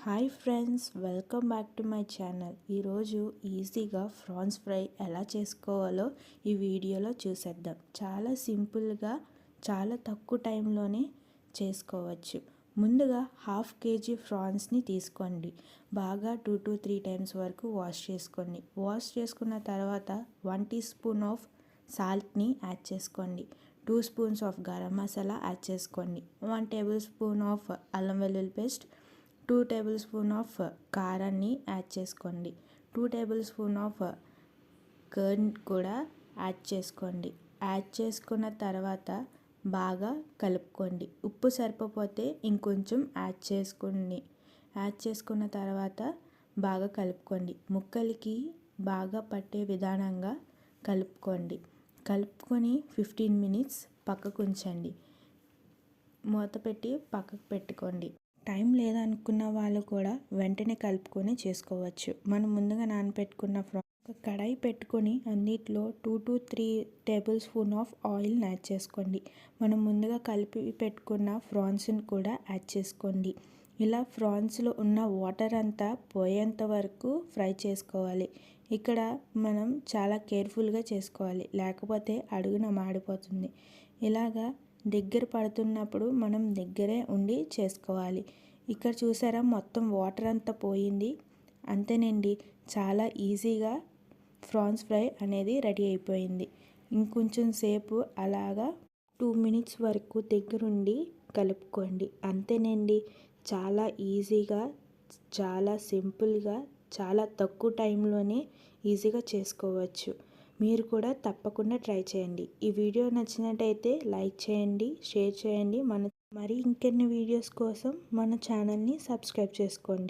Hi friends, welcome back to my channel. ఈరోజు ఈజీగా France fry ఎలా చేసుకోవాలో ఈ వీడియోలో చూసేద్దాం. చాలా సింపుల్గా చాలా తక్కువ టైంలోనే చేసుకోవచ్చు. ముందుగా 1/2 kg ఫ్రాన్స్ని తీసుకోండి. బాగా 2 to 3 టైమ్స్ వరకు వాష్ చేసుకోండి. వాష్ చేసుకున్న తర్వాత 1 టీ స్పూన్ ఆఫ్ సాల్ట్ని యాడ్ చేసుకోండి. 2 spoons of garam masala add చేసుకోండి. 1 టేబుల్ స్పూన్ ఆఫ్ అల్లం వెల్లుల్లి పేస్ట్, 2 టేబుల్ స్పూన్ ఆఫ్ కారాన్ని యాడ్ చేసుకోండి. 2 టేబుల్ స్పూన్ ఆఫ్ కర్డ్ కూడా యాడ్ చేసుకోండి. యాడ్ చేసుకున్న తర్వాత బాగా కలుపుకోండి. ఉప్పు సరిపోతే ఇంకొంచెం యాడ్ చేసుకోండి. యాడ్ చేసుకున్న తర్వాత బాగా కలుపుకోండి. ముక్కలకి బాగా పట్టే విధానంగా కలుపుకోండి. కలుపుకొని 15 మినిట్స్ పక్కకు ఉంచండి. మూత పెట్టి పక్కకు పెట్టుకోండి. టైం లేదనుకున్న వాళ్ళు కూడా వెంటనే కలుపుకొని చేసుకోవచ్చు. మనం ముందుగా నానబెట్టుకున్న ఒక కడాయి పెట్టుకొని అన్నిట్లో 2 to 3 టేబుల్ స్పూన్ ఆఫ్ ఆయిల్ని యాడ్ చేసుకోండి. మనం ముందుగా కలిపి పెట్టుకున్న ఫ్రాన్స్ని కూడా యాడ్ చేసుకోండి. ఇలా ఫ్రాన్స్లో ఉన్న వాటర్ అంతా పోయేంత వరకు ఫ్రై చేసుకోవాలి. ఇక్కడ మనం చాలా కేర్ఫుల్గా చేసుకోవాలి, లేకపోతే అడుగున మాడిపోతుంది. ఇలాగా దగ్గర పడుతున్నప్పుడు మనం దగ్గరే ఉండి చేసుకోవాలి. ఇక్కడ చూసారా, మొత్తం వాటర్ అంతా పోయింది. అంతేనండి, చాలా ఈజీగా ఫ్రాన్స్ ఫ్రై అనేది రెడీ అయిపోయింది. ఇంకొంచెం సేపు అలాగా 2 మినిట్స్ వరకు దగ్గరుండి కలుపుకోండి. అంతేనండి, చాలా ఈజీగా, చాలా సింపుల్గా, చాలా తక్కువ టైంలోనే ఈజీగా చేసుకోవచ్చు. మీరు కూడా తప్పకుండా ట్రై చేయండి. ఈ వీడియో నచ్చినట్టయితే లైక్ చేయండి, షేర్ చేయండి. మరి ఇంకెన్ని వీడియోస్ కోసం మన ఛానల్ని సబ్స్క్రైబ్ చేసుకోండి.